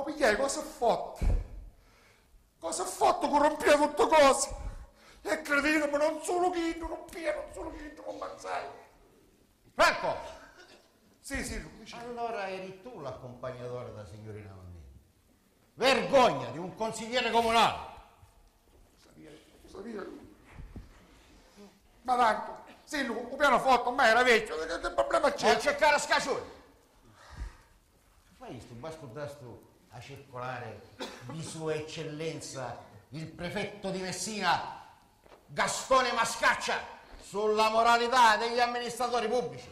lo pigliai, cosa ha fatto? Cosa ha fatto che rompia tutte cose? E credetemi, non solo chi, non solo chi, non ammazzai. Franco! Sì, dici. Allora eri tu l'accompagnatore da signorina Mannini. Vergogna di un consigliere comunale. Sabia. Ma tanto, sì, il pianoforte ormai era vecchio, che problema c'è? Non cercare scaccioni. Fai sto, ascoltaste a circolare di sua eccellenza il prefetto di Messina, Gastone Mascaccia, sulla moralità degli amministratori pubblici.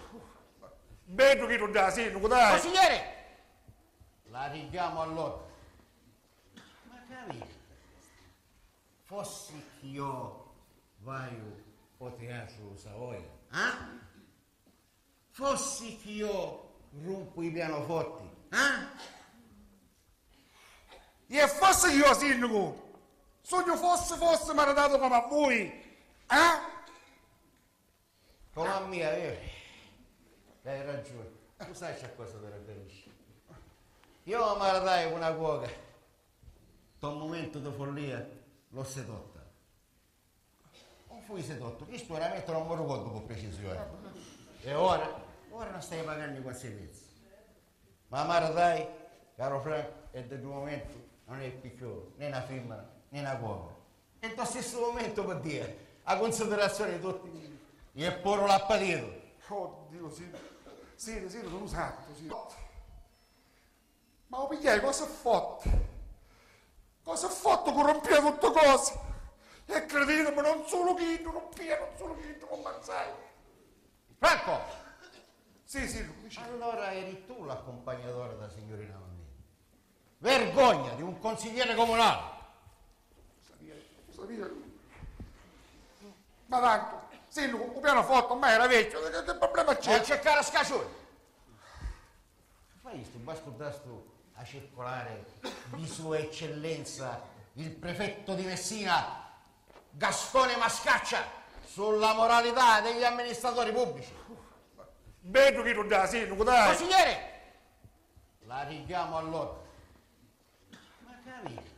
Vedo che non dà, sì, non dai. Consigliere, la richiamo allora. Ma capite? Fossi che io vai o teatro Savoia, fossi che io rompo i pianoforti, E fosse io, sindaco, sogno fosse maritato come a voi, come a mia, hai ragione, tu sai c'è cosa da raggiungere. Io mi maradai una cuoca, da un momento di follia l'ho sedotta. Non fui sedotto, questo veramente non mi ricordo con precisione. E ora non stai pagando i conseguenze. Ma maradai, caro Franco, e da quel momento non è più né una firma né una cuoca. E in questo stesso momento per dire, a considerazione di tutti, gli è pure l'appatito. Oddio, sì, sono usato, sì. Ma lo pigliai, cosa ha fatto? Cosa ha fatto che rompia tutte cose? E credetemi, non solo chi, non solo chi, non ammazzai. Franco! Sì, dici. Allora eri tu l'accompagnatore da signorina Mannini. Vergogna di un consigliere comunale. Sabia. Ma tanto, sì, il pianoforte ormai era vecchio, che problema c'è? Non cercare scaccioni. Fai sto, ascoltaste a circolare di sua eccellenza il prefetto di Messina, Gastone Mascaccia, sulla moralità degli amministratori pubblici. Vedo che non dà, sì, non dai. Consigliere, la richiamo allora. Ma capite?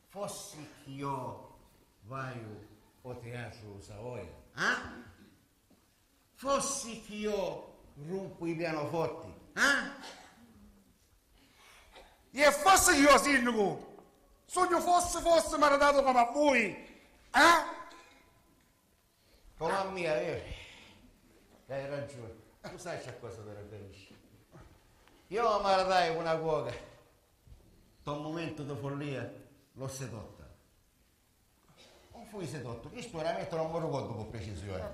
Fossi che io vai o teatro Savoia, fossi che io rompo i pianoforti, E fosse io, sindaco, sogno fosse maritato come a voi, come a mia, hai ragione, tu sai c'è cosa da raggiungere. Io mi maradai una cuoca, da un momento di follia l'ho sedotta. Non fui sedotto, questo veramente non mi ricordo con precisione.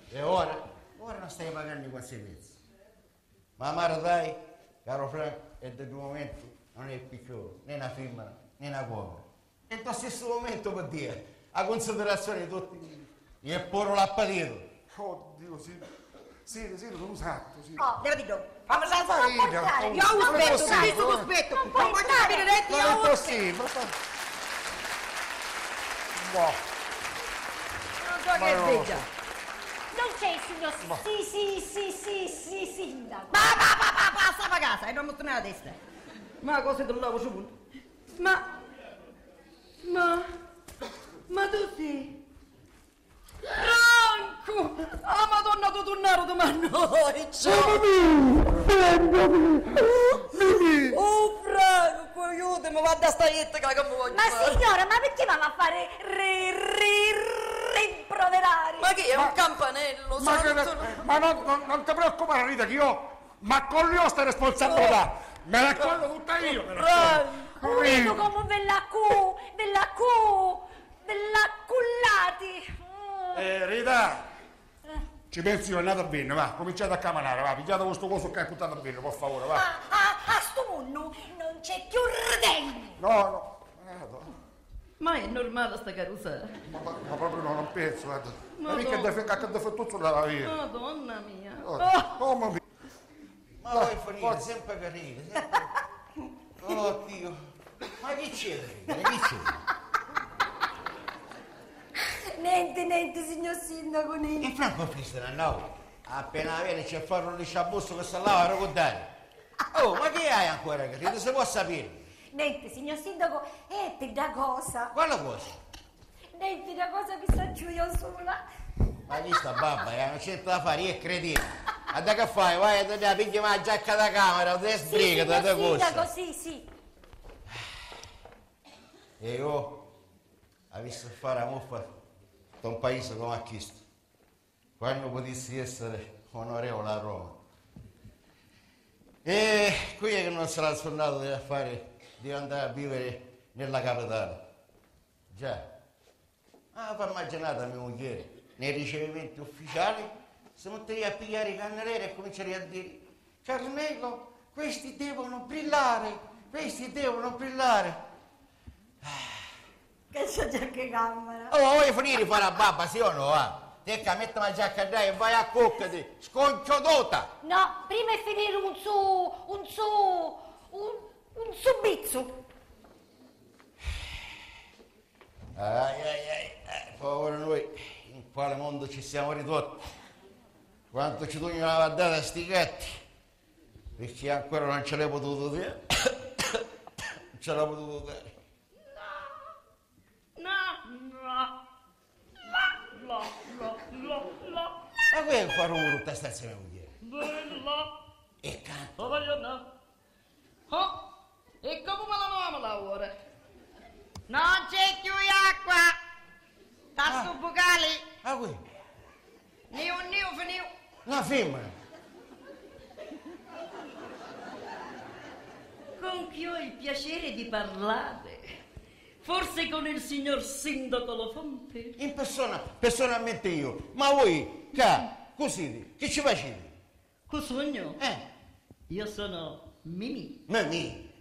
E ora non stai pagando i conseguenze. Ma maradai, caro Franco, e da quel momento non è più né una firma né una cuoca. E in questo stesso momento per dire, a considerazione di tutti, gli è pure l'appatito. Oddio, sì, sono usato, sì. Oh, devo dire, fammi Io io aspetto, non voglio capire niente, non è possibile. Boh. Non so che dica. Non c'è il signor sì, sindaco. Passa a casa e non mi tornare la testa. Ma cosa ti lavo su punto? Ma tu sei? Franco! Ah, madonna, tu tornare domani noi! Ciao! Oh, Franco, aiutami, vado a staietta che la voglio Ma fare. signora, ma perché vanno a fare rimproverare? Ma che è un campanello, Ma non ti preoccupare, Rita, che io ma con io sta responsabilità. Me la collo tutta io. Vedo come cullati. Rita, ci pensi io, è andata bene, va, cominciate a camminare, va, pigliate questo coso che è buttato bene, per favore, va. A sto punto non c'è più redegno. No. Ma è normale sta carusella? Ma proprio no, non penso, guarda. Ma Madonna. mica defettuzzo della vita. Madonna mia. Oh, mamma mia. Ma vuoi finire, sempre carini, sempre. Oh Dio, ma che c'è? Niente, signor sindaco, niente. E Franco Cristiano, no, appena viene c'è a fare un lisciabusso che si lava a ricordare. Oh, ma che hai ancora, capito? Se può sapere. Niente, signor sindaco, è da cosa? Quale cosa? Niente, da cosa mi sta giù io sola. Ma chi sta babba, non c'è niente da fare, io è cretino. Ma da che fai? Vai, te pigli la giacca da camera, te sbriga, te Signor cosa. sindaco, sì. E io, hai visto fare a muffa da un paese come ha chiesto. Quando potessi essere onorevole a Roma. E qui è che non sarà tornato a fare, deve andare a vivere nella capitale. Già. Ah, fa immaginare a mia moglie, nei ricevimenti ufficiali, si metteria a pigliare i cannelleri e cominceria a dire: Carmelo, questi devono brillare, questi devono brillare. Che c'è già che camera? Oh, vuoi finire di fare la babba, sì o no? Tecca, metti la giacca dai e vai a coccati, sconchiodota! No, prima è finire un subizzo. Povero noi, in quale mondo ci siamo ridotti? Quanto ci toglieva la data a sti gatti? Perché ancora non ce l'hai potuto dire? Non ce l'ha potuto dare. Ma qui è fare un brutta stanza mia moglie. E canto. E come me la mamma ora? Non c'è più acqua! Tasto bucali! Ah, qui? Niu finito! La femmina. Con chi ho il piacere di parlare? Forse con il signor sindaco Lofonte? In persona, personalmente io. Ma voi, così, che ci facete? Che sogno? Io sono Mimì. Mamì,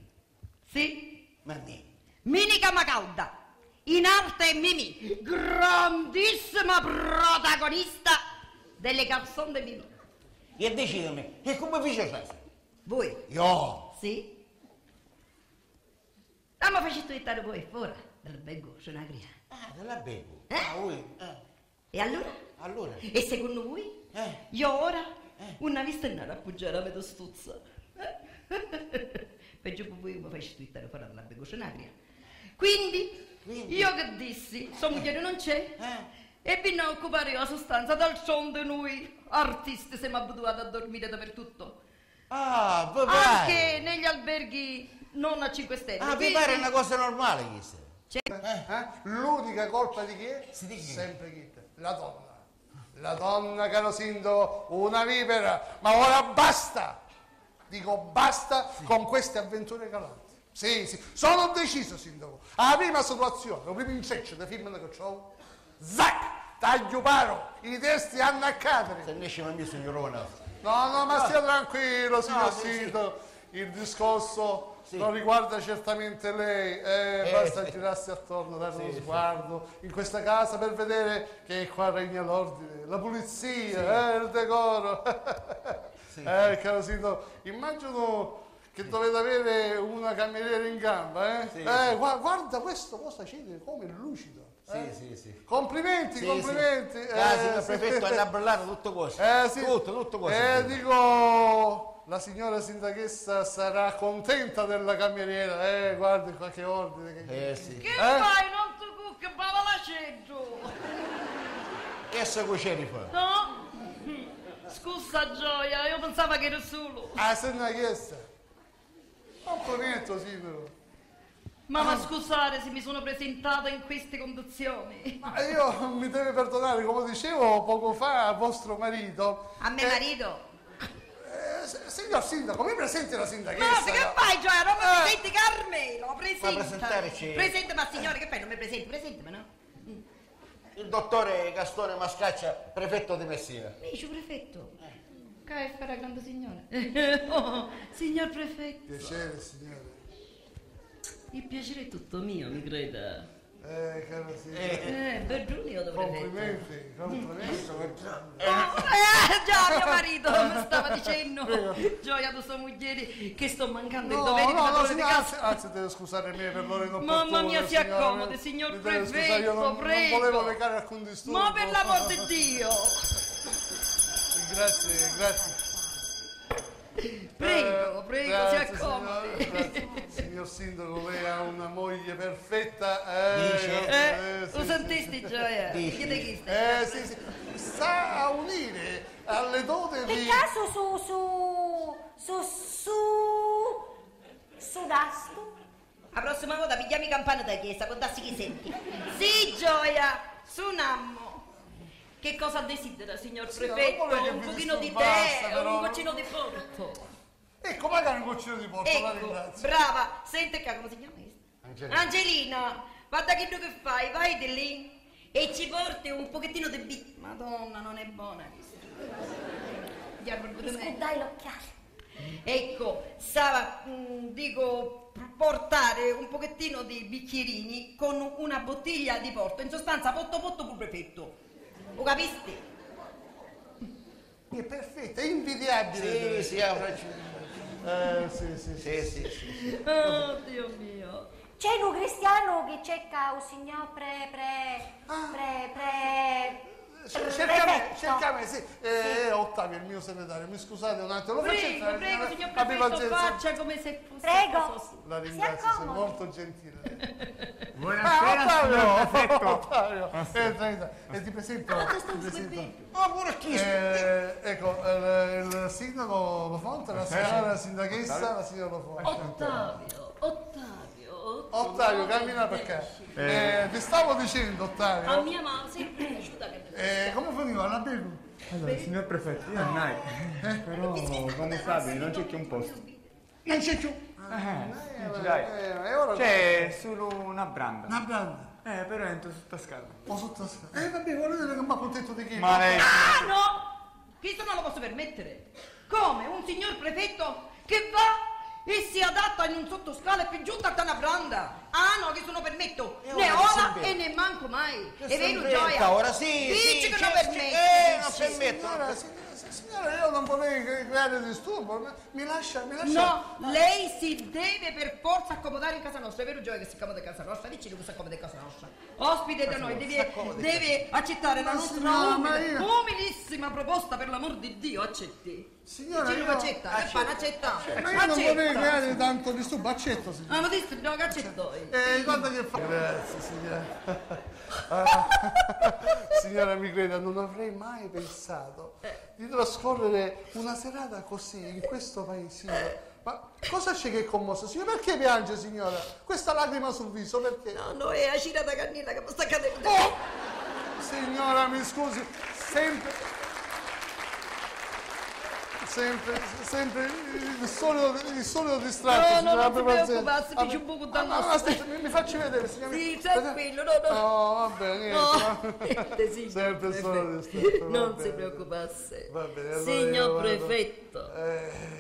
Sì, mamì. Mini Camacalda. In arte Mimì, grandissima protagonista delle canzoni di Mimì. E decidimi, e come vi c'è? Voi? Io. Sì. Ah, ma facete aiutare voi fuori dal beggo, c'è una gria. Ah, te la bevo. Eh? Ah, voi? E allora? Allora? E secondo voi? Io ora? Una vista in nada appoggiare la vedo stuzza. Peggio per voi mi facete aiutare fuori dal beggo, c'è una gria. Quindi, io che dissi, sua moglie non c'è? E venne a occupare io la sostanza, d'altronde noi artisti siamo abituati a dormire dappertutto. Ah, va bene. Anche negli alberghi non a 5 stelle. Ah, vi pare una cosa normale questa? L'unica colpa di chi è? Di chi? Sempre chi? La donna. La donna, caro sindaco, una vipera. Ma ora basta! Dico basta con queste avventure galanti. Sì, sono deciso, sindaco. Alla prima situazione, la prima inceccio di film che ho, zac, taglio paro, i testi hanno a cadere. Se ne esce il mio signorone. No, ma stia tranquillo, signor No, sindaco. Il discorso Sì. non riguarda certamente lei, basta sì. girarsi attorno, dare uno Sì. sguardo in questa casa per vedere che qua regna l'ordine, la pulizia, il decoro. Caro sindaco, immagino che dovete avere una cameriera in gamba, Sì. guarda questo cosa c'è, come è lucido. Sì. Complimenti, Sì, complimenti. Signor prefetto, è abbrellare tutto questo. Sì. Tutto questo. Dico, la signora sindachessa sarà contenta della cameriera, guardi qua che ordine. Sì. Che fai? Non ti cucchi, bava l'aceggio! Che se cuceri fa? No? Scusa Gioia, io pensavo che eri solo. Ah, se ne ha chiesto. Complimento, sindaco. Ma scusate se mi sono presentata in queste condizioni. Ma io mi deve perdonare, come dicevo poco fa a vostro marito. A me marito? Signor sindaco, mi presenti la Ma sindachessa? che fai Gioia? Non mi presenti Carmelo, presenta. Ma presentarci. Presenta, ma signore che fai? Non mi presenti? Presentami, no? Il dottore Gastone Mascaccia, prefetto di Messina. Micio prefetto. Che farà grande signore? Oh, signor prefetto. Piacere, signore. Il piacere è tutto mio, mi creda. Caro signore. Bergiuni io dovrei Complimenti. Già, mio marito mi stava dicendo, Gioia, tu sua moglie, che sto mancando il dovere di padrone di casa. Anzi, deve scusare me per l'ora inopportuna. Mamma mia, si signore. accomodi, signor Mi deve scusare, prefetto, io non prego. volevo recare alcun disturbo. Ma per l'amor di Dio! Grazie. Prego, grazie. Signor Sindaco, lei ha una moglie perfetta. Lo sentiste, Gioia? Dici. Chiede chi stai? Sì. Sa a unire alle doti Per di... caso sudasto? La prossima volta pigliami campana da chiesa, con dassi chi senti. Sì, Gioia, sunammo. Che cosa desidera, signor prefetto? non vuole che Un vi pochino di disturbasse, tè, però. un goccino di porto. Ecco, magari un goccino di porto, la Ecco, ringrazio. brava. Senti qua, come si chiama questa? Angelina. Angelina, guarda che tu che fai, vai di lì e ci porti un pochettino di Madonna, non è buona questa. Dai l'occhiale. Ecco, stava, portare un pochettino di bicchierini con una bottiglia di porto, in sostanza potto per prefetto. Lo capisti? È perfetta, è invidiabile. Sì, ha ragione. Sì. Oh, Dio mio. C'è un cristiano che cerca un signor Cercami, sì. Ottavio, il mio segretario, mi scusate un attimo. Lo faccio Prego, entrare, prego, signor abbi prefetto, pazienza. faccia come se fosse Prego. cosa sua. La ringrazio, sei accomodi. molto gentile. Buonasera, signor prefetto. Ottavio, entra. E ti presento. Pure chi? Ecco, il sindaco Lofonte, la signora sindachessa, la signora Lofonte. Ottavio, cammina per qua. Ti stavo dicendo, A Ottavio, mia mamma sempre piaciuta che come finiva la bevo? Allora, signor prefetto, io andai. Però, come sapi, non c'è più un posto. Non c'è più. Non ci dai. E ora C'è solo una branda. una branda. Però entro sotto scala. O sotto scala. Vabbè, voglio dire che mi ha contento di chi? Ma lei... Ah, no! Questo non lo posso permettere. Come? Un signor prefetto che va e si adatta in un sottoscala e più giù da una branda. Ah no, che se lo permetto. E Né ora che ora si e inventa? ne manco mai. Che È vero, si inventa? Gioia? Ora sì, Dici sì, che sì, non sì, permetti. non permetto. Signora, io non vorrei creare disturbo. Mi lascia. No, lei si deve per forza accomodare in casa nostra. È vero, Gioia, che si accomoda in casa nostra? Dici che si accomoda in casa nostra. Ospite da noi, deve accettare la nostra signora Maria. umilissima proposta, per l'amor di Dio, accetti. Signora, Dici, io- non accetta, che fa, accetta. Ma io non vorrei creare tanto disturbo, accetto, signora. Ah, ma disse, no, che accetto. Guarda che fa. Grazie, signora. Signora, mi creda, non avrei mai pensato di trascorrere una serata così in questo paesino. Ma cosa c'è che è commosso, signora? Perché piange, signora? Questa lacrima sul viso, perché? No, è la cina da cannella che mi sta cadendo. Oh! Signora, mi scusi, sempre il solito distratto. No, signora, non si abbia preoccuparsi, pazienza. dici un poco da Ma nostro. aspetta, mi facci vedere, signora. Sì, tranquillo, no. No, va bene, No, niente. sì, Sempre il signor solito prefetto. distratto. va Non si bene. preoccupasse. Va bene, allora io Signor vado. prefetto,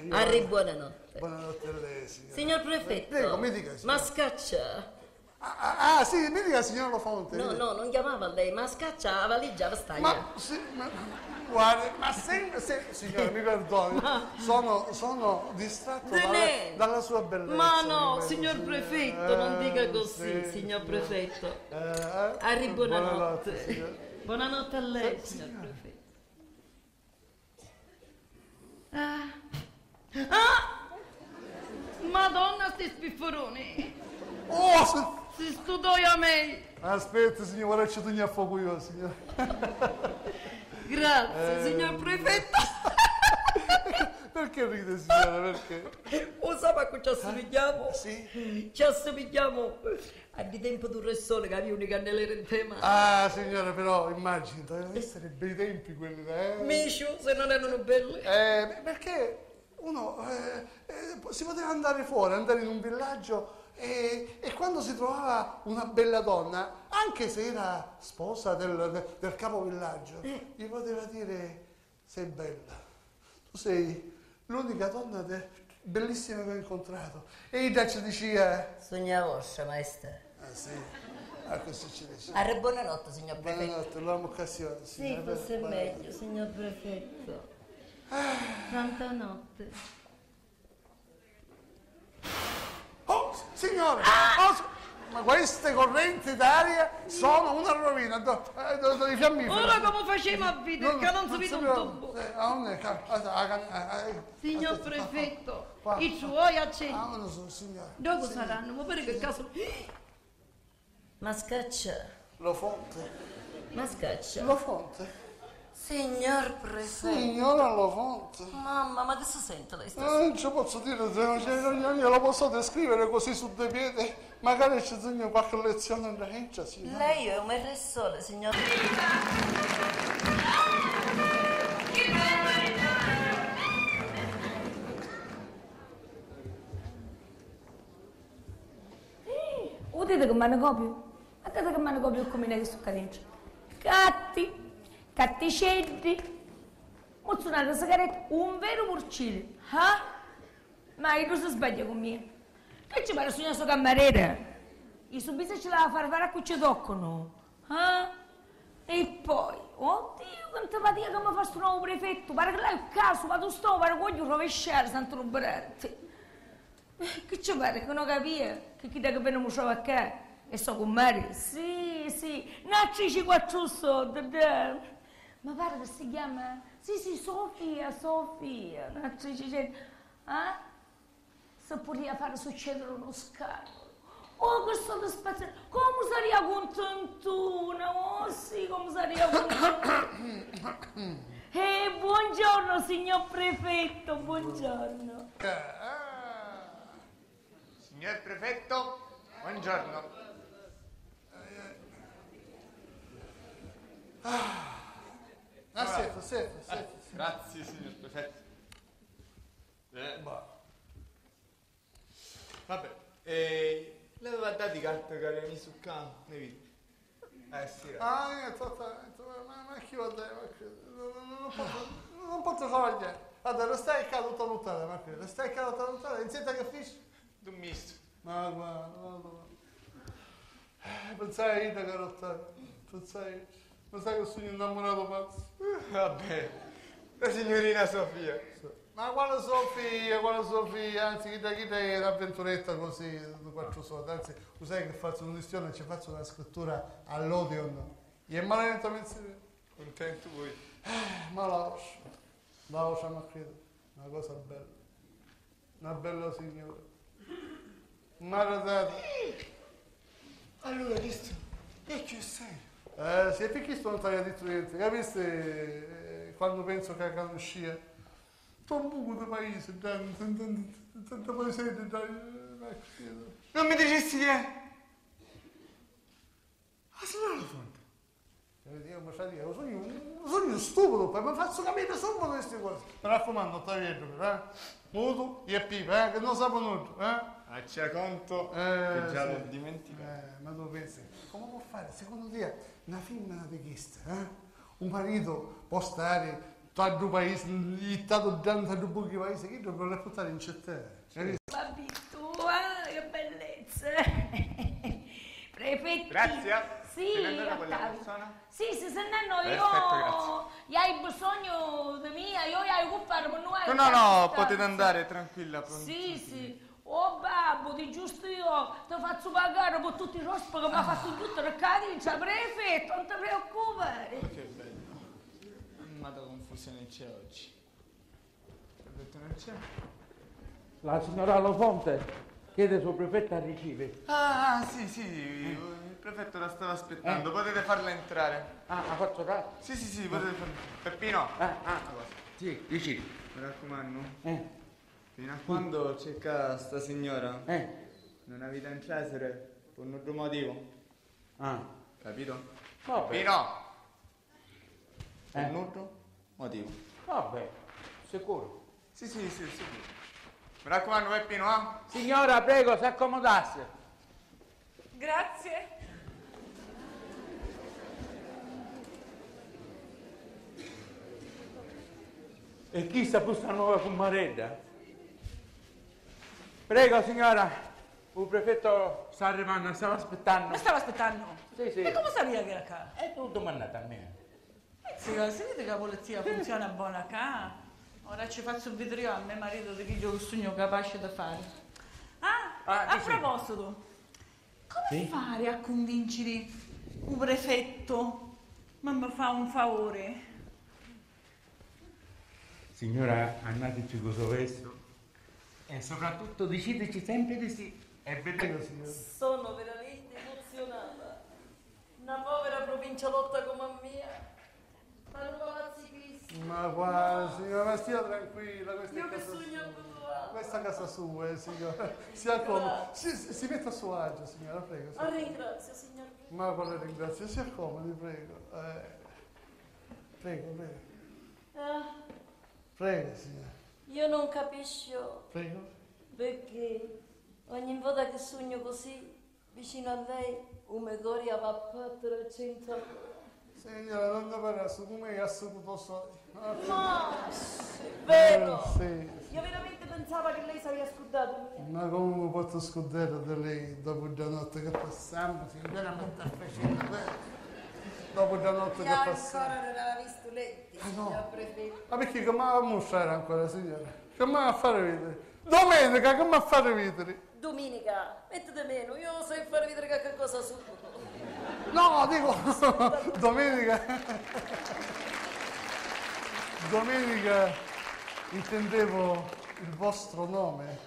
Io- arri buonanotte. Buonanotte a lei, signora. Signor prefetto, Prego, mi dica, signora. ma scaccia. Sì, mi dica, signor Lofonte. No, non chiamava lei, ma scaccia la valigia vestaglia. Ma guardi, ma sempre, signora, mi perdoni, sono distratto dalla sua bellezza. Ma no, mi prego, signor signora. prefetto, non dica così, Sì, signor signora. prefetto. Arri Arri buonanotte. signora. Buonanotte a lei, signor prefetto. Madonna, sti spifferoni! Oh, Si studoi a me! aspetta, signora, ora ci togni a fuoco io, signora. Grazie, signor prefetto! Perché ride, signora, perché? O sa a cui ci assomigliamo? Sì? Ci assomigliamo a di tempo di un re sole che aveva un cannelere in tema. Ah, signora, però immagini, dovevano essere bei tempi quelli, Miscio, se non erano belli. Perché uno si poteva andare fuori, andare in un villaggio e quando si trovava una bella donna, anche se era sposa del capovillaggio, gli poteva dire: sei bella, tu sei l'unica donna bellissima che ho incontrato. E ella ci diceva: Sogna vostra, maestra. ah sì, così ci dice. Arre buonanotte, signor prefetto. Buonanotte, l'uomo occasione. Sì, signora, forse è buonanotte. meglio, signor prefetto. Santa notte. Oh, signore! Ma queste correnti d'aria sono una rovina. I fiammiferi. Ora come facciamo a vedere che non si vede un tubo? Signor prefetto, i suoi accenti. Non so, signore. Dopo saranno, ma per che caso... Ma scaccia, Lo Fonte. ma scaccia. Lo Fonte. Signor prefetto. Signora Lo Fonte. Mamma, ma che si sente lei stasera? Non ci posso dire, io lo posso descrivere così su due piedi. Magari ci segno qualche lezione in Reggia, signora. Lei è un meressole, signor. Udite che mi hanno copio? Guardate che mi hanno copio come ne sto cadendo. Catticelli, mozzonata sigaretta, un vero porcino. Ah? Ma io non si sbaglia con me. Che ci pare signor suo cameriere? I subisi ce la fare a cui ci toccano. Ah? E poi, oddio, quanta fatica che mi fa sto nuovo prefetto. Pare che lei è un caso, ma tu sto, pare che voglio rovesciare, santo ruberante. Che ci pare che non capisce? Che chi da che viene muoio a che? E so con Mari? Sì, un'attrice 4 soldi, dai. Ma pare che si chiama? Sì, Sofia, un'attrice, se poteva fare succedere uno scandalo. Oh, che sono spaziale, come sarebbe contentuna, oh sì, come sarebbe contentuna. Buongiorno signor prefetto, buongiorno. Signor prefetto, buongiorno. Senta. Grazie, signor prefetto. Vabbè, le aveva dato i carta che erano su campo, ne vedi? Sì. Niente, ma chi va bene? Non posso togliere. Guarda, lo stai caduto a lottare, ma lo stai caduto a lottare, insieme che fisch? Tu misto. Ma guarda. Pensai che lottare, ma sai che sono innamorato pazzo? Vabbè, la signorina Sofia. Ma quale Sofia, anzi chi è un'avventuretta così, di 4 soldi, anzi, tu sai che faccio un'audizione e ci faccio una scrittura all'Odeon, e maledetamente Contento voi. ma la lascia, ma credo, una cosa bella, una bella signora, maledetta. Allora, visto, e che sei? Sì, e perché sto non ti detto niente, capisci, quando penso che a uscire, sto un buco di paese, tanto paese, Non mi dicessi che è? Ah, signora La Fonte. Io sono stupido, poi mi faccio capire subito queste cose. Mi raccomando, non ti vedo, muto e pipa, che non sapevo nulla, C'è conto che già l'ho dimenticato. ma tu pensi, come può fare, secondo te, una femmina di questa, un marito può stare tra due paesi, ittato da due pochi paesi, che dovrebbe portare in città? Babbi tua, che bellezza. Prefetti. Grazie. Sì, Se ne è andata quella Ottavio. persona? Sì, se ne hanno Perfetto, io hai bisogno di mia, io hai occupare per noi. No, potete andare tranquilla. Sì. Oh babbo, ti giusto io ti faccio pagare per tutti i rospi che mi ha fatto tutto il cadice, prefetto, non ti preoccupare. Che bello. Quanta confusione c'è oggi. Prefetto non c'è? La signora Lo Fonte chiede suo prefetto a ricevere. Sì, il prefetto la stava aspettando, potete farla entrare. Ha fatto caso? Sì, potete farla. Peppino, Sì, dici. mi raccomando, fino a Mm. quando cerca sta signora, non avete entrato per un altro motivo, capito? Vabbè. Peppino, per un altro motivo. Vabbè, sicuro. Sì, sicuro. Mi raccomando, Peppino, Signora, prego, si accomodasse. Grazie. E chi sta questa nuova comaretta? Prego, signora. Il prefetto sta arrivando, stava aspettando. Ma stavo aspettando. Sì. E come sapeva che era qua? È tutto domandato a me. Si vede che la polizia funziona buona qua. Ora ci faccio vedere io a mio marito di che io sogno capace di fare. A dici. proposito, Come fare a convincere un prefetto? Ma mi fa un favore. Signora, andateci cosa questo. E soprattutto decideci sempre di sì. E vedete, signora. Sono veramente emozionata. Una povera provincialotta come la mia. Fanno palazzi fissi. Ma guarda, signora, ma stia tranquilla, questa Io è che casa sogno sua. abituata. Questa è casa sua, signora. Sia come. Si metta a suo agio, signora, prego. Ah, ringrazio, signor Prefetto. Ma quale ringrazio, si accomodi, prego. Prego, prego. Ah, Prego, signora. io non capisco Prego. perché ogni volta che sogno così vicino a lei un memoria va a battere 100 all'ora. Signora, non ne parla, su come hai assunto so. No, è vero. Sì. Io veramente pensavo che lei si aveva scordato di me. Ma come mi posso scordare da lei dopo la notte che passiamo? Signora, veramente affascinante. Dopo la notte che Io passiamo. ancora non aveva visto lei, no. signor Prefetto. Ma perché che mi va a mostrare ancora, signora? Che mi va a fare vedere? Domenica, che mi va a fare vedere? Domenica, mettete meno, io so fare vedere che cosa sono. No, dico, domenica. Domenica intendevo il vostro nome.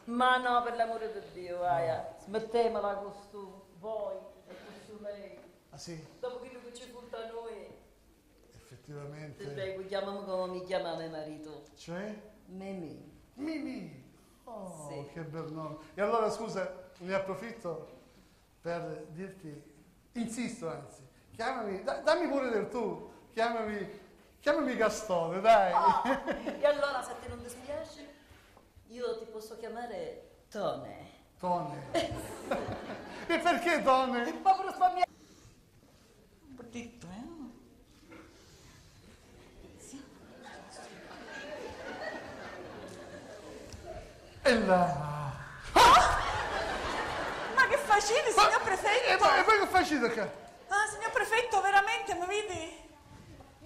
Ma no, per l'amore di Dio, Aia, smettemela con stu, voi e con su lei. Ah sì, Dopo quello che ci furta a noi, ti effettivamente. prego, chiamami come mi chiama mio marito. Cioè? Mimi. Mimi. Oh, Sì. che bel nome. E allora scusa, ne approfitto per dirti, insisto anzi, chiamami, dammi pure del tu, chiamami Gastone, dai. Oh, e allora se te non ti spiace, io ti posso chiamare Tone. Tone. E perché Tone? Ma per risparmiare. Brutto, E là. Ma che facete, signor Prefetto? E poi che facete qua? Ah, signor Prefetto, veramente, mi vedi?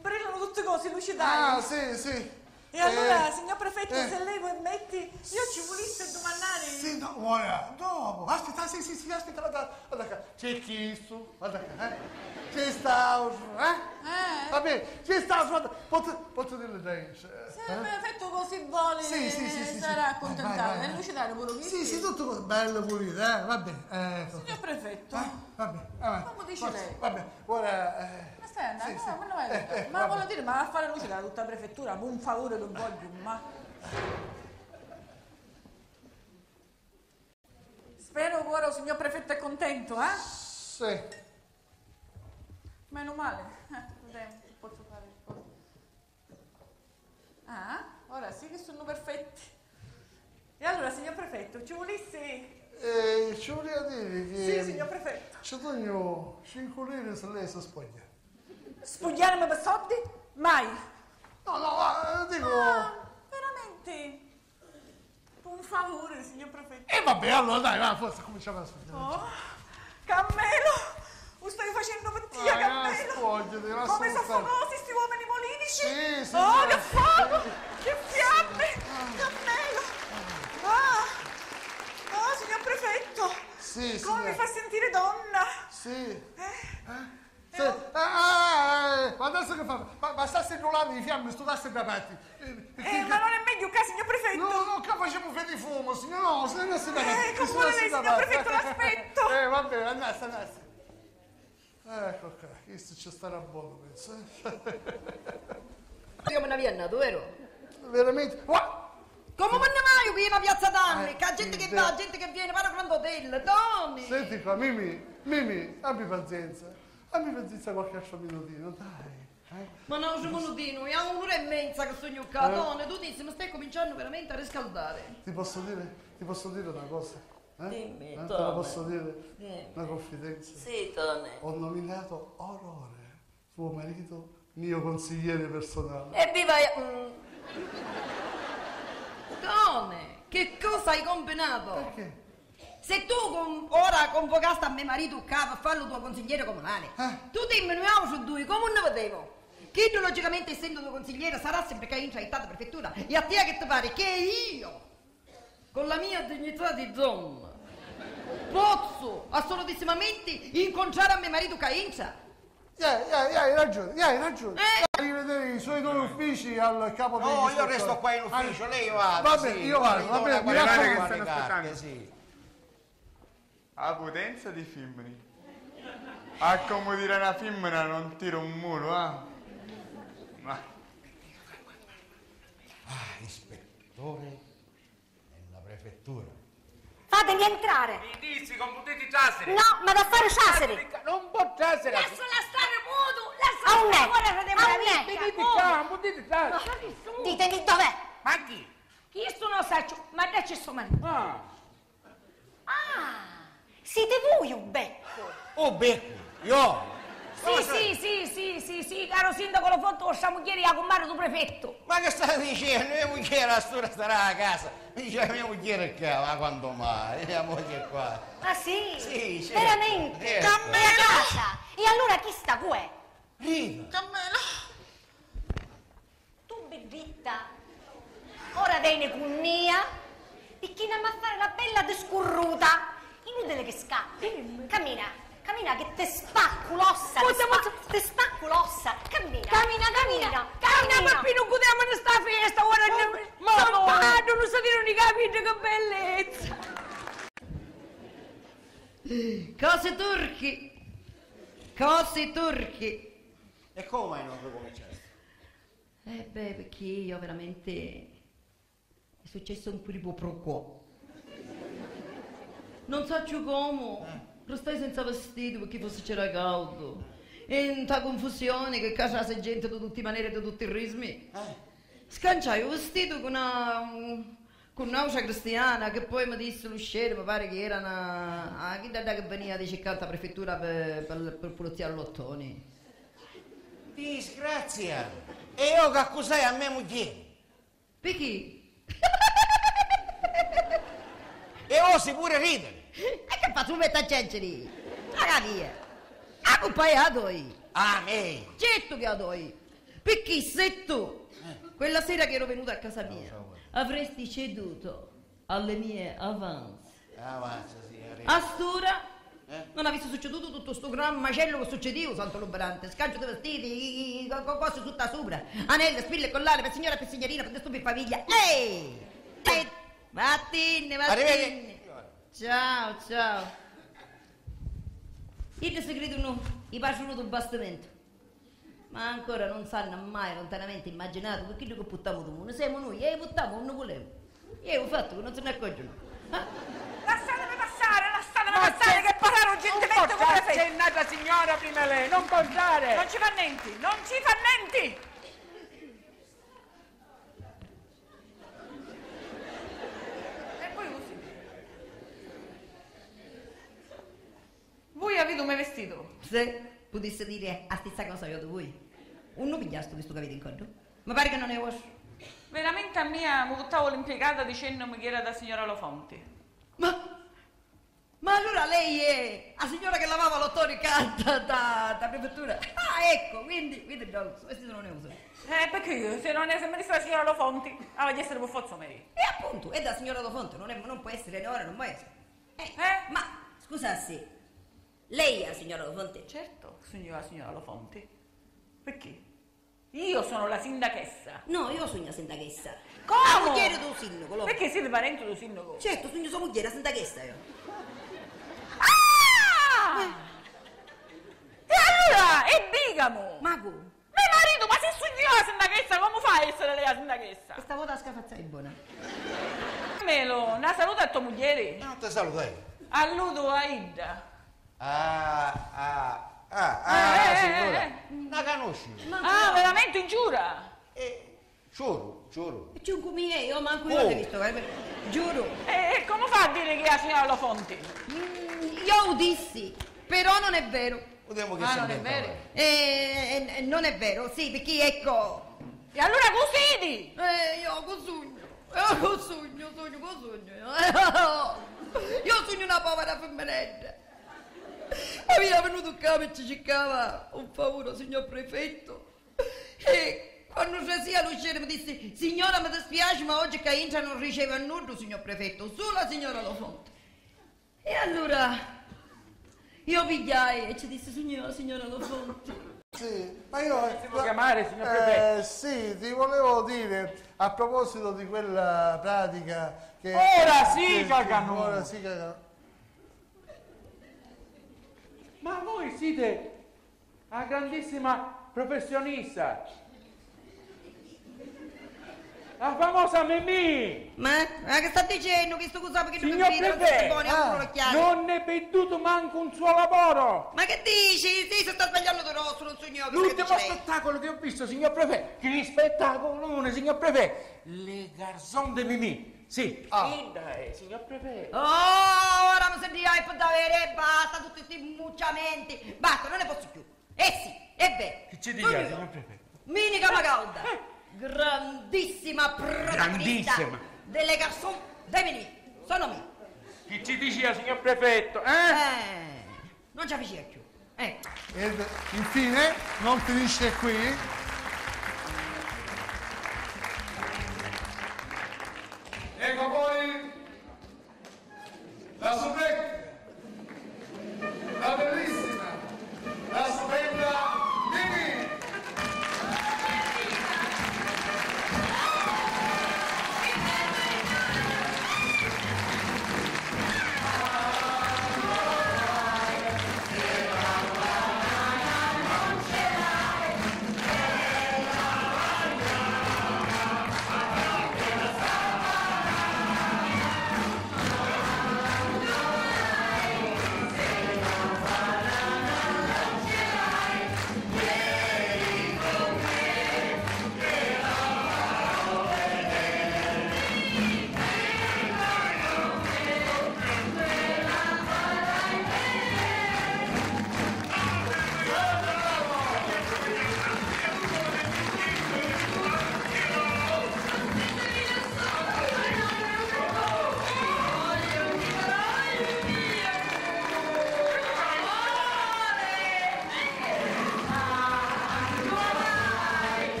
Brillano tutte cose lucidate. Ah, sì, sì. E allora, signor Prefetto, se lei permetti, io ci volessi domandare... Sì, no, guarda, dopo. Aspetta, sì, aspetta, guarda qua. C'è chi su, guarda qua, C'è sta, Vabbè, c'è sta, guarda. Posso dire lei? Se il Prefetto così vuole, Sì. sarà accontentato. Vai. E lucidare pure qui. Sì, tutto così, bello pulito, va bene. Ecco. Signor Prefetto, Vabbè, avanti. come dice lei? Vabbè, ora... Ma stai andando? sì. No, ma non vai a ma voglio dire, ma a fare lucidare tutta la prefettura, un favore che voglio, ma... Spero che ora il signor Prefetto è contento, eh? Sì. Meno male. Vediamo, posso fare cosa. Ah, ora sì che sono perfetti. E allora, signor Prefetto, ci volesse... Ci volevo dire che... Sì, signor Prefetto. Ci togno 5 lire se lei si spoglia. Spogliarmi per soldi? Mai. No, dico... Veramente? Un favore, signor Prefetto. E vabbè, allora dai, va, forse cominciamo a spogliare. Oh, Cammelo! Lo stai facendo mattia, Cammelo! Spogliati, ma Come sono sono famosi questi uomini molinici? Sì, Oh, signora. che fuoco! Che fiamme! Cammelo! Ah, signor Prefetto! Sì, Come mi signora. fa sentire donna? Sì. Sì. Ma adesso che fa? Ma sta cellulare di fiamme, sto tasto da parte. Ma non è meglio che, signor Prefetto? No, che facciamo fede di fumo, signor, no, se ne si da parte. Come vuole lei, signor Prefetto, l'aspetto! Vabbè, andasse. Ecco qua, questo ci starà buono, penso. Come ne viene nato, vero? Veramente. Come me ne vai qui in una piazza d'anni? Che la gente che idea. va, gente che viene, para grande hotel, Tony! Senti qua, Mimi, abbi pazienza qualche altro minutino, dai. Ma no, c'è un minutino, è un'ora e mezza che sogno qua, Tony, tu dici, mi stai cominciando veramente a riscaldare. Ti posso dire una cosa? Dimmi, Te la Tone. posso dire? Dimmi. Una confidenza. Sì, Tone. Ho nominato Aurore, tuo marito, mio consigliere personale. Evviva! Tony, che cosa hai combinato? Perché? Se tu ora convocasti a mio marito capo a farlo tuo consigliere comunale, tu dimmi noi su due, come ne vedevo? Che tu logicamente essendo tuo consigliere sarà sempre che hai intraitato prefettura e a te che ti pare che io, con la mia dignità di donna, posso assolutissimamente incontrare a mio marito Cainza. Hai ragione. Rivedere i suoi due uffici al capo degli No, io ispettori. resto qua in ufficio, lei vado. Va bene, io vado, va bene, mi raccomando. Mi Che raccomando, stanno aspettando. sì. La potenza di femmini. A come dire una femmina non tira un muro, Ma Ispettore nella prefettura. Fatemi entrare. Indizi con potete Ciaseri. No, ma da fare Ciaseri. Non può Ciaseri. Lasciala stare muto, A lasciala un stare, me. guarda che A un meraviglia. me. Potete Ciaseri, potete Ciaseri. Ma che sono? Ditemi dov'è. Ma chi? Chi sono Saccio? Ma dacci sto marito. Ah. Ah, siete voi un becco. Oh, becco, io. Sì, caro sindaco, l'ho fatto con sua moglie a comare tu prefetto. Ma che stai dicendo? Mia moglie a stura starà a casa. Mi dice mia moglie qua, ma quando mai? Mia moglie qua. Ah sì? Sì, sì. Veramente? Certo. La casa. E allora chi sta qua? Rita. Tu bebbitta. Ora viene con mia e chi ne va a fare la bella descurruta. Inutile che scappi. Cammina che te spacco l'ossa. Te spacco l'ossa. Cammina. Cammina, pappino, gudiamo di sta festa, guarda che... Ma non so dire, non capite che bellezza. Cose turchi. E come non ricominciaste? Perché io veramente... è successo un quid pro quo. Non so più come. Restai senza vestito perché forse c'era caldo. E in ta confusione che casa gente di tutte le maniere, di tutti i ritmi. Scanciai un vestito con un'aucia cristiana che poi mi disse l'usciere, mi pare che era una chi che veniva di cercare la prefettura per pulizia all'ottoni. Disgrazia. E io che accusai a mia moglie. Perché? E osi pure ridere. E che fa tu metti a gente lì? Raga via! A poi adoi! A me. Certo che adoi! Perché se tu, quella sera che ero venuta a casa mia, avresti ceduto alle mie avance, Avanza, sì, a st'ora non avesse succeduto tutto sto gran macello che succedeva, santo lubrante, scancio di vestiti, cose tutta sopra, anelle, spille, collare, per signora e per signorina, per stupida famiglia. Ehi! Vattene! Arrivederci. Ciao! Io si credono i paciuno del bastimento, ma ancora non sanno mai lontanamente immaginato che quello che puttiamo tu, non siamo noi, e puttiamo non volevo. Io ho fatto che non se ne accorgono. Lasciatemi passare che parlano gentilmente con le feste. C'è nata signora prima lei, non contare. Non ci fa niente. E poi così. Voi avete mai vestito? Se potesse dire a stessa cosa io da voi, non pigliasto questo che avete in conto? Mi pare che non è vostro. Veramente a me mi buttavo l'impiegata dicendomi che era da signora Lofonti. Ma allora lei è la signora che lavava l'ottone da prefettura? Ah, ecco, quindi no, questo non è uso. Perché io, se mi disse la signora Lofonti, aveva essere per forza me. E appunto, è da signora Lofonte, non può essere, ora non può essere. Ma, scusassi, lei è la signora Lofonte? Certo, signora Lofonti. Perché? Io sono la sindachessa. No, io sono la sindaghessa. Come? La moglie del sindaco. Perché siete parenti del sindaco? Certo, sono sua moglie, la sindaghessa io. E allora, è bigamo! Ma come? Mio marito, ma se sono io la sindaghessa, come fai a essere lei la sindaghessa? Questa volta scafazzai buona. Melo, una saluta a tua moglie. Non ti salutai. Alludo a Ida. Signora. La conosci? Ah, veramente, giura? Giuro. E c'è un come io manco io l'ho visto, giuro. E come fa a dire che è la signora Lofonti? Io lo dissi, però non è vero. Vediamo che Non è vero? Non è vero, sì, perché ecco. E allora così! Io sogno. Io sogno una povera femminetta. E mi è venuto qua e ci cercava un favore, signor prefetto. E quando ci sia l'usciere mi disse: signora, mi dispiace, ma oggi che entra non riceve nulla, signor prefetto, solo la signora Lofonte. E allora io pigliai e ci disse signora Lo Fonti. Sì, ma io... Si può chiamare, signor prefetto? Sì, ti volevo dire, a proposito di quella pratica che... Ora sì, cagano! Ora sì, cagano. Ma voi siete una grandissima professionista. La famosa Mimì! Ma che sta dicendo? Che sto cosa? Perché Signor prefetto, non non ne veduto manco un suo lavoro! Ma che dici? Sì, si sta sbagliando di rosso, non so niente. L'ultimo spettacolo che ho visto, signor prefetto! Che spettacolo, signor prefetto! Le Garçon de Mimì! Sì, sì, dai, signor prefetto! Oh, ora mi senti hype da avere, basta, tutti questi mucciamenti. Basta, non ne posso più. Sì, e beh. Che ci dica, signor prefetto? Mini Camacalda, grandissima protagonista Grandissima. delle Garçon de Mimì. Sono me. Che ci dice, signor prefetto? Non ci avvicina più. Ecco. Ed infine, non finisce qui. Ecco poi la sorpresa